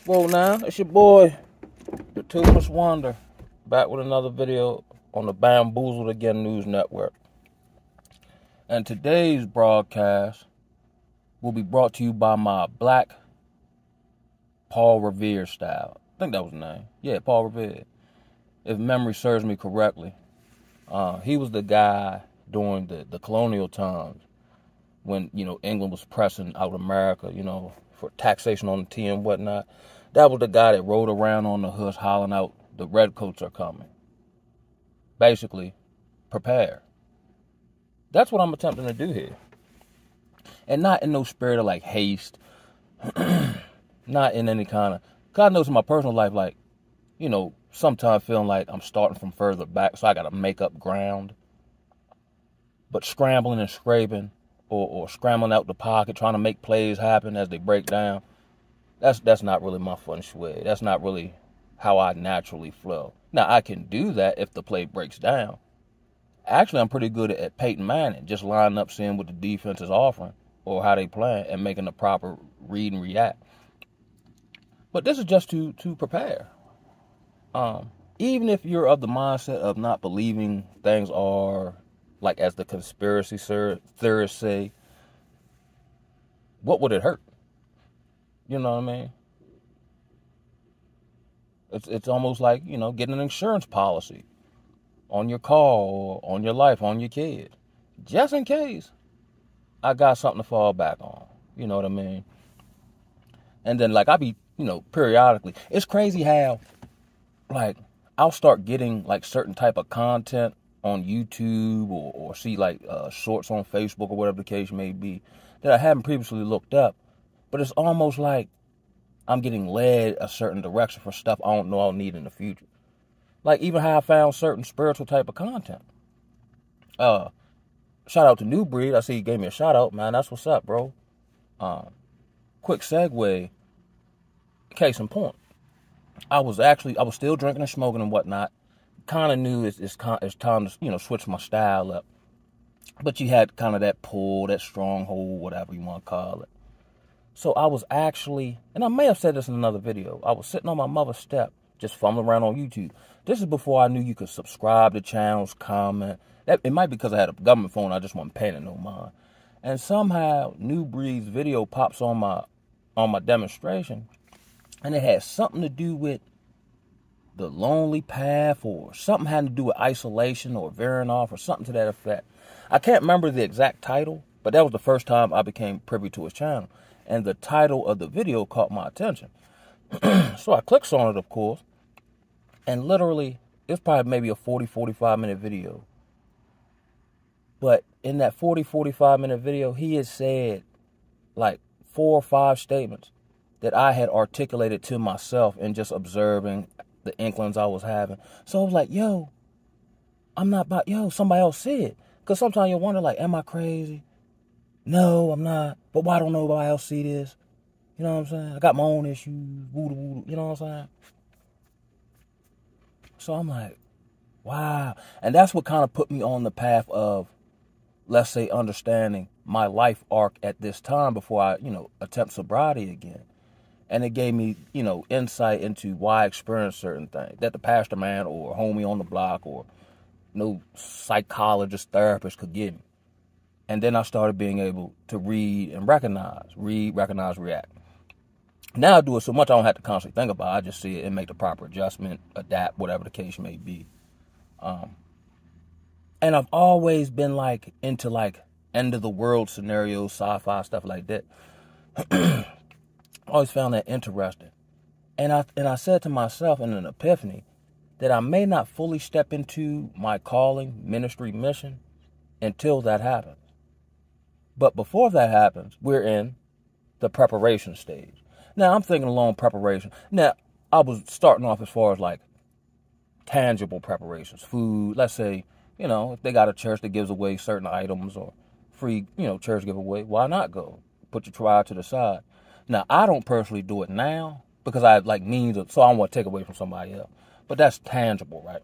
Whoa now, it's your boy, the Toothless Wonder, back with another video on the Bamboozled Again News Network. And today's broadcast will be brought to you by my black Paul Revere style. I think that was the name. Yeah, Paul Revere. If memory serves me correctly. He was the guy during the colonial times when, England was pressing out America, for taxation on the tea and whatnot. That was the guy that rode around on the hoods hollering out, the Redcoats are coming. Basically, prepare. That's what I'm attempting to do here. And not in no spirit of like haste. Not in any kind of, God knows in my personal life, like, sometimes feeling like I'm starting from further back, so I got to make up ground. But scrambling and scraping or scrambling out the pocket, trying to make plays happen as they break down, that's not really my feng shui. That's not really how I naturally flow. Now, I can do that if the play breaks down. Actually, I'm pretty good at Peyton Manning, just lining up, seeing what the defense is offering or how they play and making the proper read and react. But this is just to prepare. Even if you're of the mindset of not believing things are like as the conspiracy theorists say, what would it hurt? You know what I mean? It's almost like, getting an insurance policy on your car or on your life, on your kids. Just in case I got something to fall back on. You know what I mean? And then, like, I be, periodically. It's crazy how, like, I'll start getting, like, certain type of content on YouTube or see, like, shorts on Facebook or whatever the case may be that I haven't previously looked up. But it's almost like I'm getting led a certain direction for stuff I don't know I'll need in the future. Like, even how I found certain spiritual type of content. Shout out to New Breed. I see you gave me a shout out, man. That's what's up, bro. Quick segue. Case in point. I was still drinking and smoking and whatnot. Kind of knew it's time to, switch my style up. But you had kind of that pull, that stronghold, whatever you want to call it. So I was actually, and I may have said this in another video, I was sitting on my mother's step, just fumbling around on YouTube. This is before I knew you could subscribe to channels, comment. It might be because I had a government phone, I just wasn't paying it no mind. And somehow New Breed's video pops on my demonstration, and it had something to do with the lonely path, or something had to do with isolation or veering off or something to that effect. I can't remember the exact title, but that was the first time I became privy to his channel. And the title of the video caught my attention. So I clicked on it, of course. And literally, it's probably maybe a 40-45 minute video. But in that 40-45 minute video, he had said like 4 or 5 statements that I had articulated to myself and just observing the inklings I was having. So I was like, somebody else said. Because sometimes you wonder, like, am I crazy? No, I'm not. But why don't nobody else see this? You know what I'm saying? I got my own issues. Woo-da-woo-da, you know what I'm saying? So I'm like, wow. And that's what kind of put me on the path of, let's say, understanding my life arc at this time before I, attempt sobriety again. And it gave me, insight into why I experienced certain things that the pastor man or homie on the block or no psychologist, therapist could give me. And then I started being able to read and recognize, react. Now I do it so much I don't have to constantly think about it. I just see it and make the proper adjustment, adapt, whatever the case may be. And I've always been like into like end of the world scenarios, sci-fi, stuff like that. I always found that interesting. And I said to myself in an epiphany that I may not fully step into my calling, ministry, mission until that happens. But before that happens, we're in the preparation stage. Now, I'm thinking along preparation. Now, I was starting off as far as like tangible preparations, food. Let's say, if they got a church that gives away certain items or free, church giveaway, why not go? Put your trial to the side. Now, I don't personally do it now because I have like means of, so I don't want to take away from somebody else. But that's tangible, right?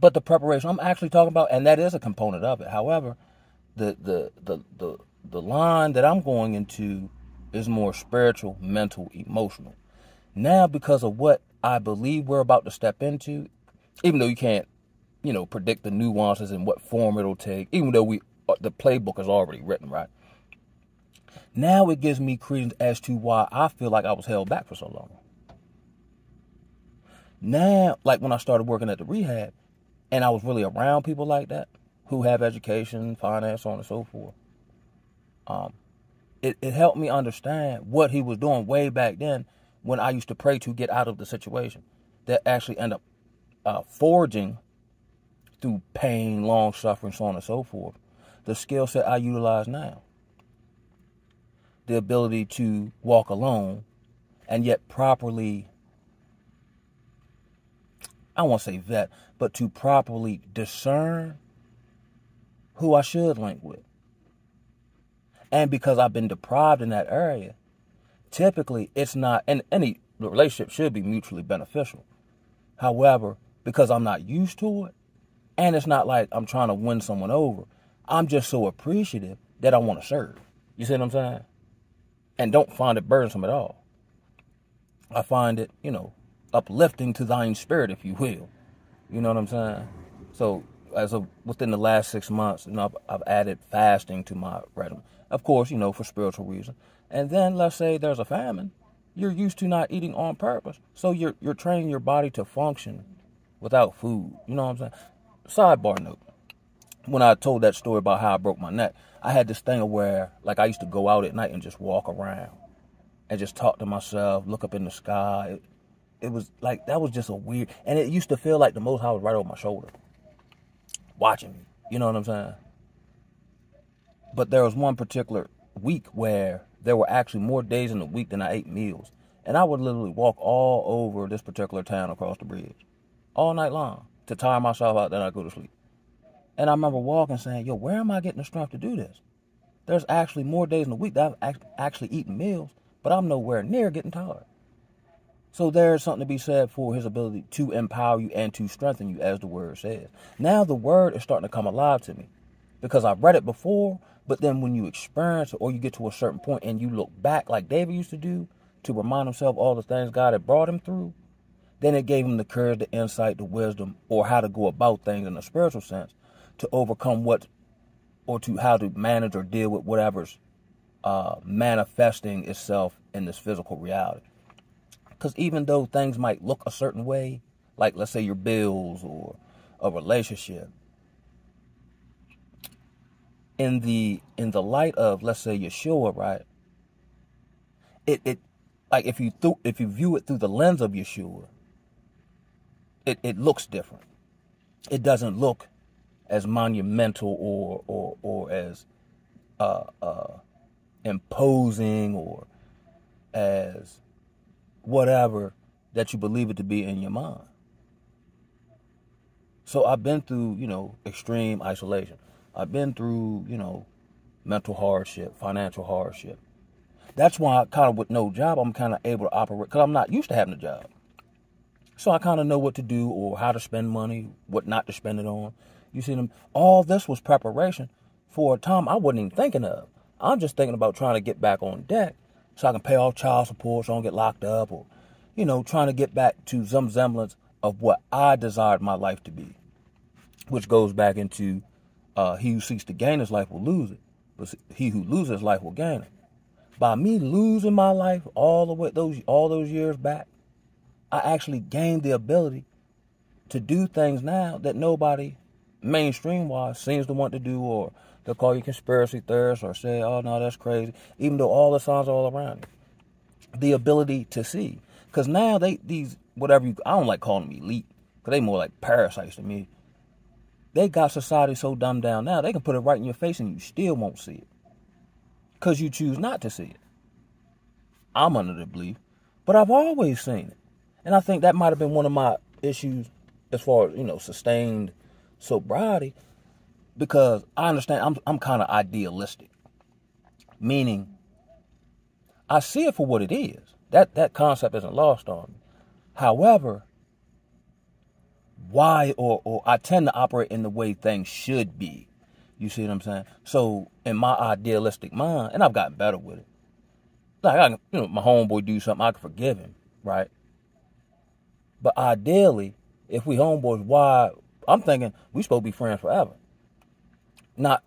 But the preparation I'm actually talking about, and that is a component of it. However, the line that I'm going into is more spiritual, mental, emotional. Now, because of what I believe we're about to step into, even though you can't, predict the nuances and what form it'll take, even though the playbook is already written, right? Now it gives me credence as to why I feel like I was held back for so long. Now, like when I started working at the rehab, and I was really around people like that who have education, finance, so on and so forth, it helped me understand what he was doing way back then when I used to pray to get out of the situation that actually end up forging through pain, long suffering, so on and so forth, the skill set I utilize now. The ability to walk alone and yet properly, I won't say vet, but to properly discern who I should link with. And because I've been deprived in that area, typically it's not, and any relationship should be mutually beneficial. However, because I'm not used to it, and it's not like I'm trying to win someone over, I'm just so appreciative that I want to serve. You see what I'm saying? And don't find it burdensome at all. I find it, uplifting to thine spirit, if you will. You know what I'm saying? So, within the last 6 months, I've added fasting to my regimen. Of course, for spiritual reasons. And then, let's say there's a famine. You're used to not eating on purpose. So you're training your body to function without food. You know what I'm saying? Sidebar note. When I told that story about how I broke my neck, I had this thing where, like, I used to go out at night and just walk around and just talk to myself, look up in the sky. It was like, that was just a weird, and it used to feel like the Most High was right over my shoulder, watching me. You know what I'm saying? But there was one particular week where there were actually more days in the week than I ate meals. And I would literally walk all over this particular town across the bridge all night long to tire myself out, then I'd go to sleep. And I remember walking saying, yo, where am I getting the strength to do this? There's actually more days in the week that I've actually eaten meals, but I'm nowhere near getting tired. So there's something to be said for his ability to empower you and to strengthen you, as the word says. Now the word is starting to come alive to me because I've read it before, but then when you experience it or you get to a certain point and you look back like David used to do to remind himself all the things God had brought him through, then it gave him the courage, the insight, the wisdom, or how to go about things in a spiritual sense to overcome to how to manage or deal with whatever's manifesting itself in this physical reality. Because even though things might look a certain way, like let's say your bills or a relationship, in the light of, let's say, Yeshua, right? It like if you view it through the lens of Yeshua, it looks different. It doesn't look as monumental or as imposing or as whatever that you believe it to be in your mind. So I've been through, extreme isolation. I've been through, mental hardship, financial hardship. That's why I kind of, with no job, I'm kind of able to operate, because I'm not used to having a job. So I kind of know what to do or how to spend money, what not to spend it on. You see them? All this was preparation for a time I wasn't even thinking of. I'm just thinking about trying to get back on deck so I can pay off child support so I don't get locked up, or, trying to get back to some semblance of what I desired my life to be, which goes back into he who seeks to gain his life will lose it, but he who loses his life will gain it. By me losing my life all those years back, I actually gained the ability to do things now that nobody mainstream-wise seems to want to do, or they'll call you conspiracy theorists or say, oh, no, that's crazy, even though all the signs are all around you. The ability to see. Because now I don't like calling them elite, because they more like parasites to me. They got society so dumbed down now, they can put it right in your face and you still won't see it. Because you choose not to see it. I'm under the belief, but I've always seen it. And I think that might have been one of my issues as far as, sustained sobriety, because I understand I'm kind of idealistic, meaning I see it for what it is. That concept isn't lost on me. However, why or I tend to operate in the way things should be. You see what I'm saying? So in my idealistic mind, and I've gotten better with it. Like my homeboy do something, I can forgive him. right? But ideally, if we homeboys, why? I'm thinking we supposed to be friends forever. Not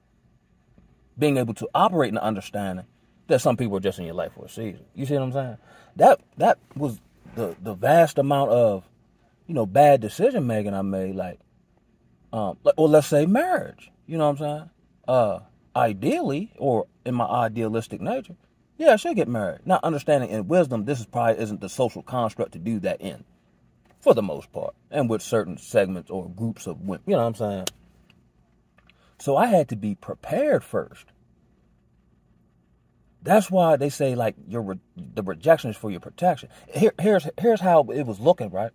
being able to operate in the understanding that some people are just in your life for a season. You see what I'm saying? That was the vast amount of, bad decision making I made, or let's say marriage. You know what I'm saying? Ideally, or in my idealistic nature, yeah, I should get married. Not understanding in wisdom, this probably isn't the social construct to do that in, for the most part, and with certain segments or groups of women. You know what I'm saying? So I had to be prepared first. That's why they say, like, the rejection is for your protection. Here's how it was looking, right?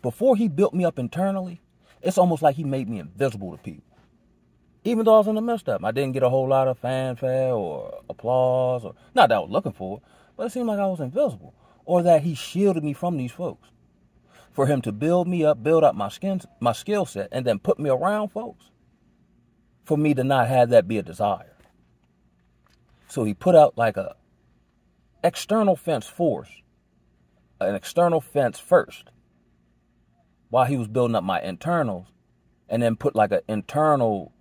Before he built me up internally, it's almost like he made me invisible to people. Even though I was in the midst of them, I didn't get a whole lot of fanfare or applause, or not that I was looking for, but it seemed like I was invisible, or that he shielded me from these folks. For him to build me up, build up my skill set, and then put me around folks, for me to not have that be a desire. So he put out like a external fence an external fence first, while he was building up my internals, and then put like an internal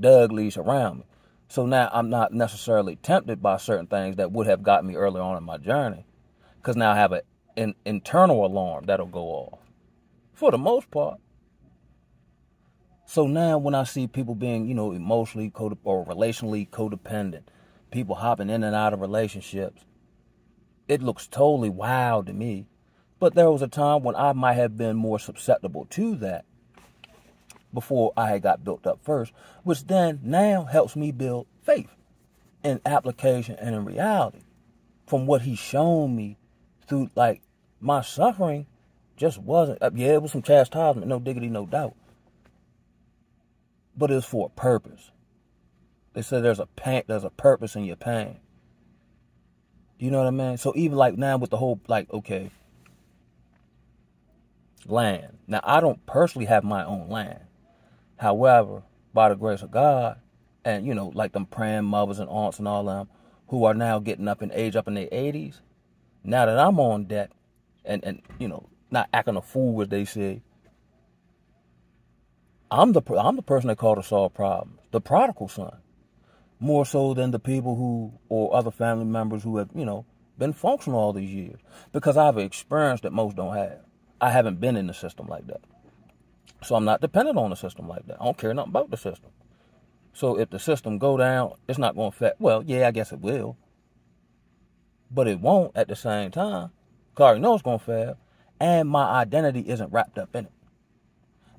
Doug leash around me. So now I'm not necessarily tempted by certain things that would have got me earlier on in my journey, because now I have an internal alarm that'll go off, for the most part. So now when I see people being, emotionally or relationally codependent, people hopping in and out of relationships, it looks totally wild to me. But there was a time when I might have been more susceptible to that before I had got built up first, which then now helps me build faith in application and in reality from what he's shown me through, like, my suffering just wasn't, yeah, it was some chastisement, no diggity, no doubt. But it was for a purpose. They said there's a purpose in your pain. You know what I mean? So even like now with the whole, like, okay, land. Now, I don't personally have my own land. However, by the grace of God, and, like them praying mothers and aunts and all them who are now getting up in age, up in their 80s, now that I'm on deck and not acting a fool, as they say, I'm the person they call to solve problems, the prodigal son. More so than the people who, or other family members who have, been functional all these years. Because I have an experience that most don't have. I haven't been in the system like that. So I'm not dependent on the system like that. I don't care nothing about the system. So if the system go down, it's not going to affect, well, yeah, I guess it will. But it won't at the same time. Because I already know it's going to fail. And my identity isn't wrapped up in it.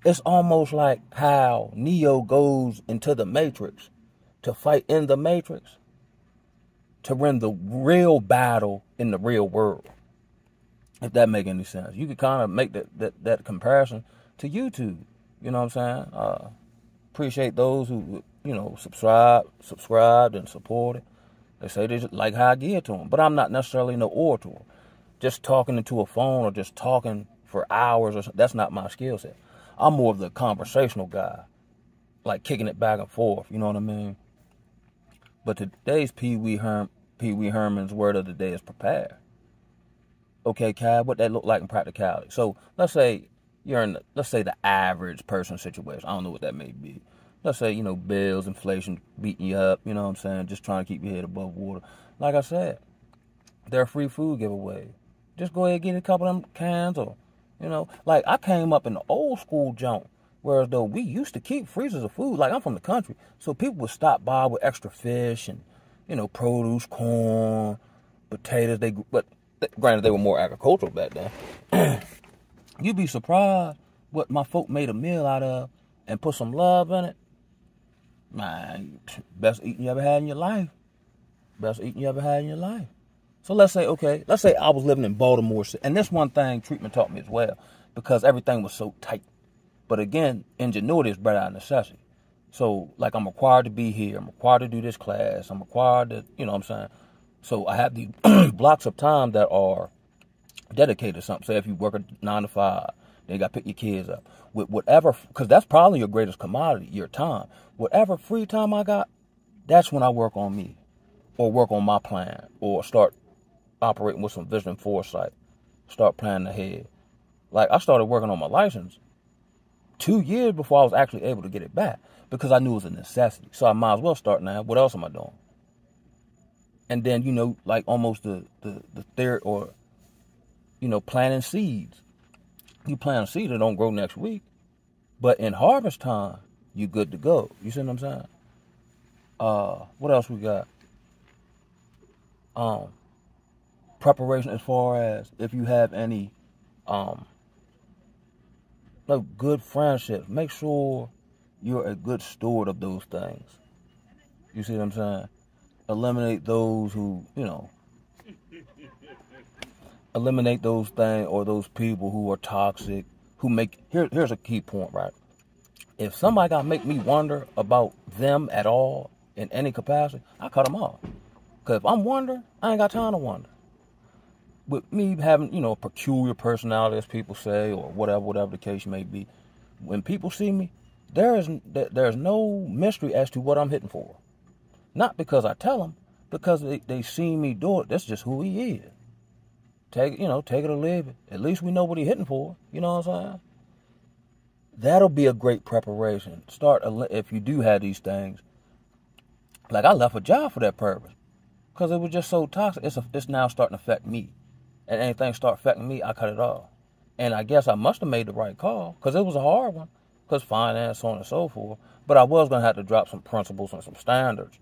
It's almost like how Neo goes into the Matrix to fight in the Matrix, to win the real battle in the real world. If that make any sense. You could kind of make that comparison to YouTube. You know what I'm saying? Appreciate those who, subscribed and supported. They say they just like how I give to them. But I'm not necessarily no orator. Just talking into a phone or just talking for hours, or that's not my skill set. I'm more of the conversational guy. Like kicking it back and forth. You know what I mean? But today's Pee Wee Herman's word of the day is prepare. Okay, Kai, what that look like in practicality? So let's say you're in the average person situation. I don't know what that may be. Let's say, bills, inflation beating you up, you know what I'm saying? Just trying to keep your head above water. Like I said, there are free food giveaways. Just go ahead and get a couple of them cans, or, like I came up in the old school junk. Whereas though we used to keep freezers of food, like I'm from the country, so people would stop by with extra fish and, produce, corn, potatoes. But granted, they were more agricultural back then. You'd be surprised what my folk made a meal out of and put some love in it. Man, best eating you ever had in your life. Best eating you ever had in your life. So let's say I was living in Baltimore, and this one thing treatment taught me as well, because everything was so tight. But again, ingenuity is bred out of necessity. So, like, I'm required to be here. I'm required to do this class. I'm required to, you know what I'm saying? So I have these blocks of time that are dedicated to something. Say if you work a 9 to 5, then you got to pick your kids up. With whatever, because that's probably your greatest commodity, your time. Whatever free time I got, that's when I work on me, or work on my plan, or start operating with some vision and foresight. Start planning ahead. Like, I started working on my license 2 years before I was actually able to get it back because I knew it was a necessity. So I might as well start now. What else am I doing? And then, like almost the third, or, planting seeds. You plant a seed that don't grow next week. But in harvest time, you good to go. You see what I'm saying? What else we got? Preparation as far as if you have any good friendships, make sure you're a good steward of those things. You see what I'm saying? Eliminate those who, eliminate those things or those people who are toxic, who make, here's a key point, right? If somebody got to make me wonder about them at all in any capacity, I cut them off. Because if I'm wondering, I ain't got time to wonder. With me having, a peculiar personality, as people say, or whatever the case may be, when people see me, there's no mystery as to what I'm hitting for. Not because I tell them, because they see me do it. That's just who he is. Take it or leave it. At least we know what he's hitting for. You know what I'm saying? That'll be a great preparation. If you do have these things. Like, I left a job for that purpose. Because it was just so toxic. It's now starting to affect me. And anything start affecting me, I cut it off. And I guess I must have made the right call. Because it was a hard one. Because finance, so on and so forth. But I was going to have to drop some principles and some standards.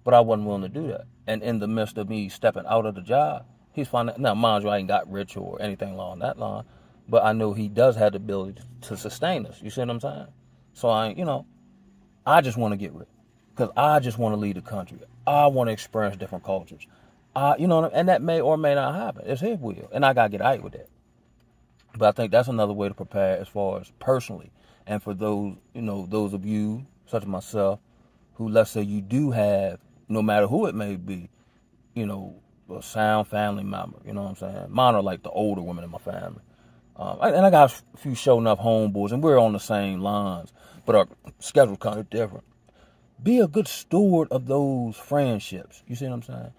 But I wasn't willing to do that. And in the midst of me stepping out of the job, he's finding, now mind you, I ain't got rich or anything along that line. But I know he does have the ability to sustain us. You see what I'm saying? So I just want to get rich. Because I just want to lead the country. I want to experience different cultures. And that may or may not happen. It's his will. And I got to get out with that. But I think that's another way to prepare as far as personally. And for those, those of you, such as myself, who, let's say you do have, no matter who it may be, a sound family member. You know what I'm saying? Mine are like the older women in my family. And I got a few show enough homeboys, and we're on the same lines, but our schedule's kind of different. Be a good steward of those friendships. You see what I'm saying?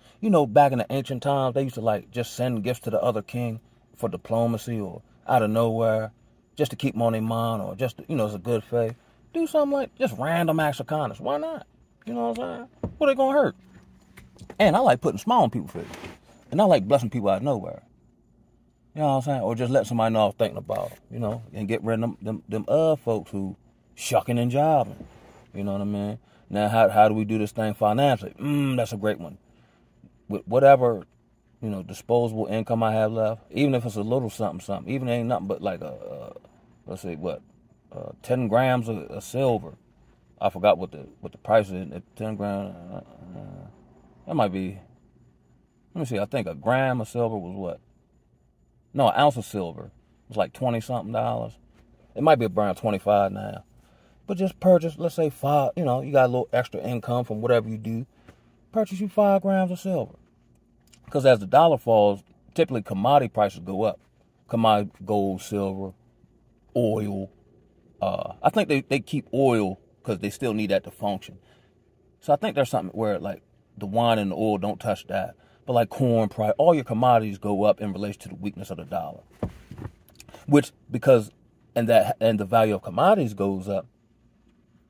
Back in the ancient times, they used to just send gifts to the other king for diplomacy or out of nowhere, just to keep them on their mind, or just, as a good faith. Do something like just random acts of kindness. Why not? You know what I'm saying? What they gonna hurt? And I like putting a smile on people's face. And I like blessing people out of nowhere. You know what I'm saying? Or just let somebody know I was thinking about them, and get rid of them other folks who shucking and jiving. You know what I mean? Now, how do we do this thing financially? That's a great one. With whatever, disposable income I have left, even if it's a little something, even if it ain't nothing but like let's say 10 grams of silver. I forgot what the price is. 10 grams, that might be, let me see, I think a gram of silver was what? No, an ounce of silver was like $20-something. It might be around 25 now. But just purchase, let's say 5, you got a little extra income from whatever you do. Purchase you 5 grams of silver. Because as the dollar falls, typically commodity prices go up. Commodity, gold, silver, oil. I think they keep oil because they still need that to function. So I think there's something where like the wine and the oil don't touch that. But like corn price, all your commodities go up in relation to the weakness of the dollar. And the value of commodities goes up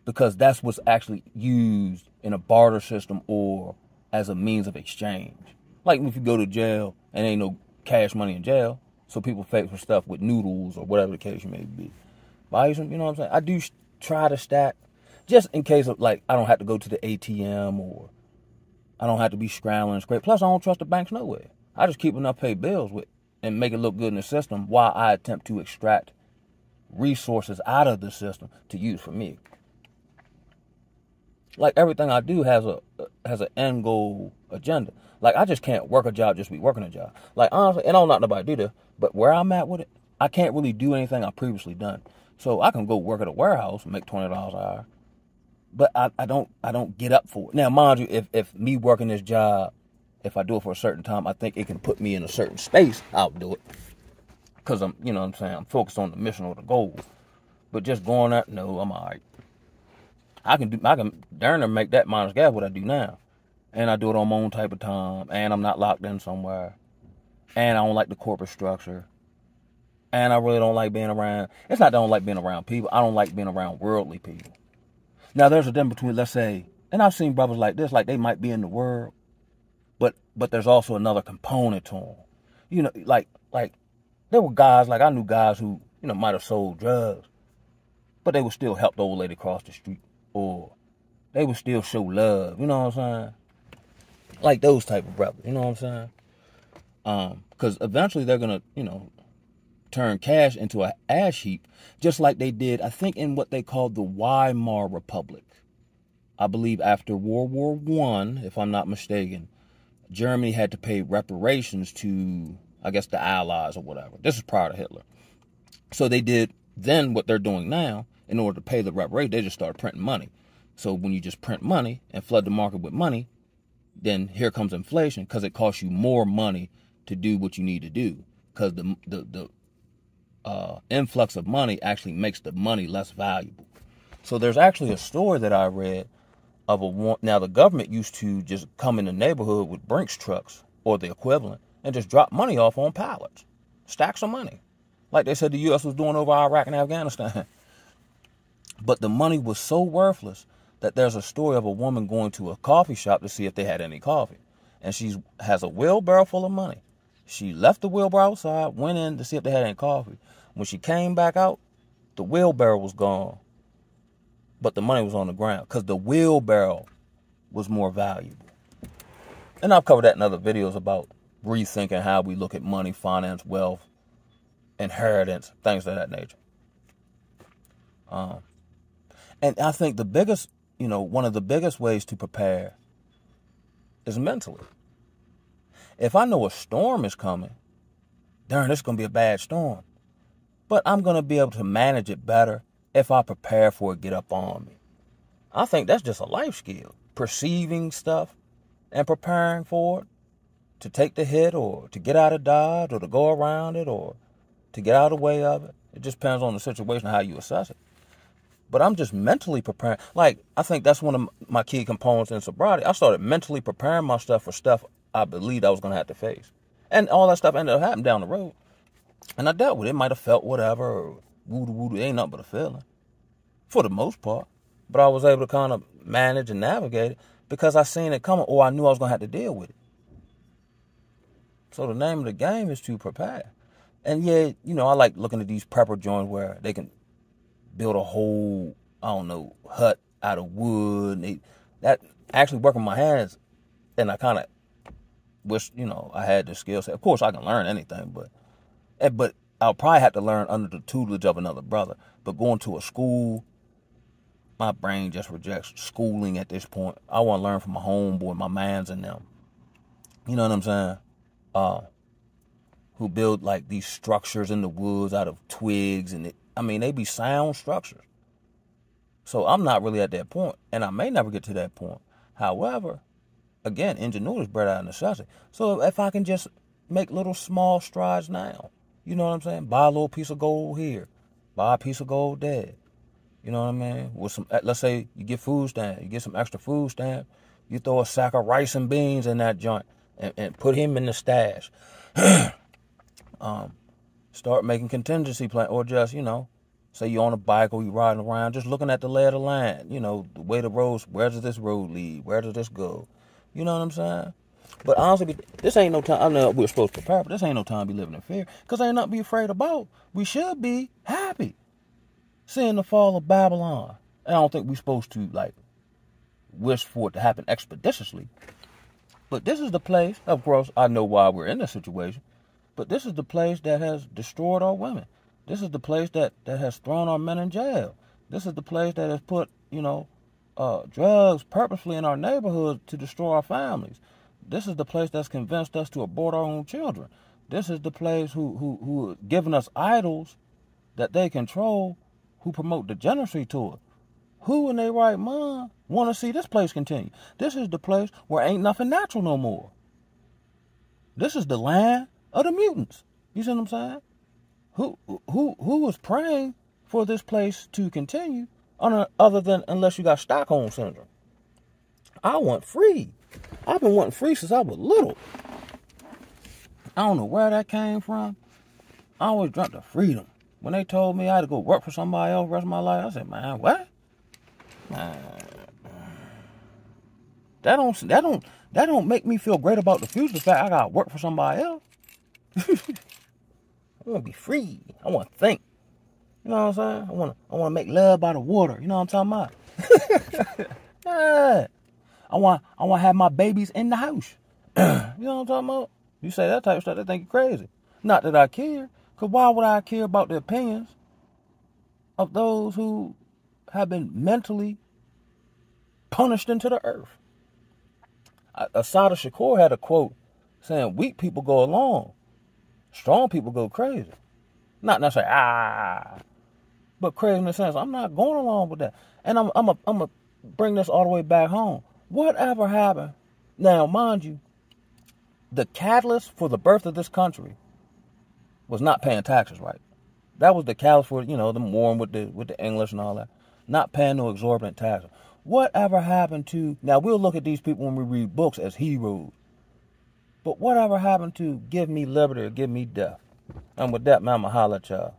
because that's what's actually used in a barter system or as a means of exchange. Like if you go to jail and ain't no cash money in jail, so people pay for stuff with noodles or whatever the case may be. Buy some, you know what I'm saying? I do try to stack just in case of I don't have to go to the ATM or I don't have to be scrambling and scrape. Plus, I don't trust the banks nowhere. I just keep enough pay bills with and make it look good in the system while I attempt to extract resources out of the system to use for me. Like everything I do has an end goal agenda. Like I just can't work a job just be working a job. Like honestly, and I don't know nobody do this, but where I'm at with it, I can't really do anything I've previously done. So I can go work at a warehouse and make $20 an hour. But I don't get up for it. Now, mind you, if me working this job, if I do it for a certain time, I think it can put me in a certain space, I'll do it. Because I'm, you know what I'm saying, I'm focused on the mission or the goal. But just going out, no, I'm all right. I can darn near make that minus gas what I do now. And I do it on my own type of time. And I'm not locked in somewhere. And I don't like the corporate structure. And I really don't like being around. It's not that I don't like being around people. I don't like being around worldly people. Now, there's a difference between, let's say, and I've seen brothers like this, like they might be in the world, but there's also another component to them. You know, like there were guys, like I knew guys who, you know, might have sold drugs, but they would still help the old lady cross the street, or they would still show love. You know what I'm saying? Like those type of brothers. You know what I'm saying? Because eventually they're gonna, you know, turn cash into an ash heap, just like they did, I think, in what they called the Weimar Republic. I believe after World War I, if I'm not mistaken, Germany had to pay reparations to, I guess, the Allies or whatever. This is prior to Hitler. So they did then what they're doing now. In order to pay the reparations, they just started printing money. So when you just print money and flood the market with money, then here comes inflation, because it costs you more money to do what you need to do, because the influx of money actually makes the money less valuable. So there's actually a story that I read of now the government used to just come in the neighborhood with Brinks trucks or the equivalent and just drop money off on pallets, stacks of money, like they said the U.S. was doing over Iraq and Afghanistan. But the money was so worthless that there's a story of a woman going to a coffee shop to see if they had any coffee, and she has a wheelbarrow full of money. She left the wheelbarrow outside, went in to see if they had any coffee. When she came back out, the wheelbarrow was gone, but the money was on the ground, because the wheelbarrow was more valuable. And I've covered that in other videos about rethinking how we look at money, finance, wealth, inheritance, things of that nature. And I think the biggest, you know, one of the biggest ways to prepare is mentally. If I know a storm is coming, darn, it's going to be a bad storm. But I'm going to be able to manage it better if I prepare for it, get up on me. I think that's just a life skill. Perceiving stuff and preparing for it, to take the hit or to get out of Dodge or to go around it or to get out of the way of it. It just depends on the situation, how you assess it. But I'm just mentally preparing. Like, I think that's one of my key components in sobriety. I started mentally preparing myself for stuff I believed I was going to have to face. And all that stuff ended up happening down the road. And I dealt with it. It might have felt whatever, or woo-doo-woo-doo. It ain't nothing but a feeling, for the most part. But I was able to kind of manage and navigate it because I seen it coming, or I knew I was going to have to deal with it. So the name of the game is to prepare. And yeah, you know, I like looking at these prepper joints where they can build a whole, I don't know, hut out of wood. That actually working my hands, and I kind of wish, you know, I had the skill set. Of course, I can learn anything, but I'll probably have to learn under the tutelage of another brother. But going to a school, my brain just rejects schooling at this point. I want to learn from my homeboy, my mans and them. You know what I'm saying? Who build like these structures in the woods out of twigs, and they be sound structures. So I'm not really at that point, and I may never get to that point. However, again, ingenuity is bred out of necessity. So if I can just make little small strides now, you know what I'm saying? Buy a little piece of gold here, buy a piece of gold there. You know what I mean? With some, let's say you get food stamp, you get some extra food stamp, you throw a sack of rice and beans in that joint and put him in the stash. Start making contingency plan, or just, you know, say you're on a bike or you're riding around, just looking at the lay of the land, you know, the way the roads, where does this road lead? Where does this go? You know what I'm saying? But honestly, this ain't no time. I know we're supposed to prepare, but this ain't no time to be living in fear, because ain't nothing to be afraid about. We should be happy seeing the fall of Babylon. And I don't think we're supposed to, like, wish for it to happen expeditiously. But this is the place, of course, I know why we're in this situation, but this is the place that has destroyed our women. This is the place that has thrown our men in jail. This is the place that has put, you know, drugs purposely in our neighborhoods to destroy our families. This is the place that's convinced us to abort our own children. This is the place who are giving us idols that they control, who promote degeneracy to it. Who in their right mind want to see this place continue? This is the place where ain't nothing natural no more. This is the land of the mutants. You see what I'm saying? Who was praying for this place to continue other than unless you got Stockholm syndrome? I want free. I've been wanting free since I was little. I don't know where that came from. I always dreamt of freedom. When they told me I had to go work for somebody else the rest of my life, I said, man, what? Man, that don't make me feel great about the future. The fact I gotta work for somebody else. I want to be free. I want to think. You know what I'm saying? I want to make love by the water. You know what I'm talking about? Yeah. I want to have my babies in the house. You know what I'm talking about? You say that type of stuff, they think you're crazy. Not that I care, because why would I care about the opinions of those who have been mentally punished into the earth? Assata Shakur had a quote saying, weak people go along, strong people go crazy. Not necessarily, but crazy in the sense, I'm not going along with that. And I'm gonna bring this all the way back home. Whatever happened? Now, mind you, the catalyst for the birth of this country was not paying taxes right. That was the catalyst for, the warring with the English and all that. Not paying no exorbitant taxes. Whatever happened to, now we'll look at these people when we read books as heroes, but whatever happened to give me liberty or give me death? And with that, man, I'm going to holler at y'all.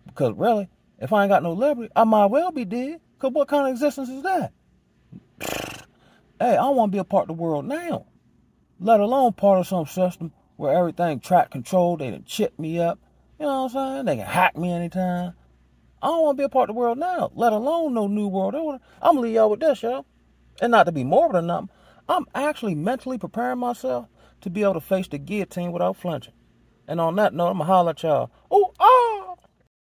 Because really, if I ain't got no liberty, I might well be dead. Because what kind of existence is that? Hey, I want to be a part of the world now. Let alone part of some system where everything track controlled. They done chip me up. You know what I'm saying? They can hack me anytime. I don't want to be a part of the world now. Let alone no new world order. I'm going to leave y'all with this, y'all. And not to be morbid or nothing. I'm actually mentally preparing myself to be able to face the guillotine without flinching. And on that note, I'm going to holler at y'all. Ooh.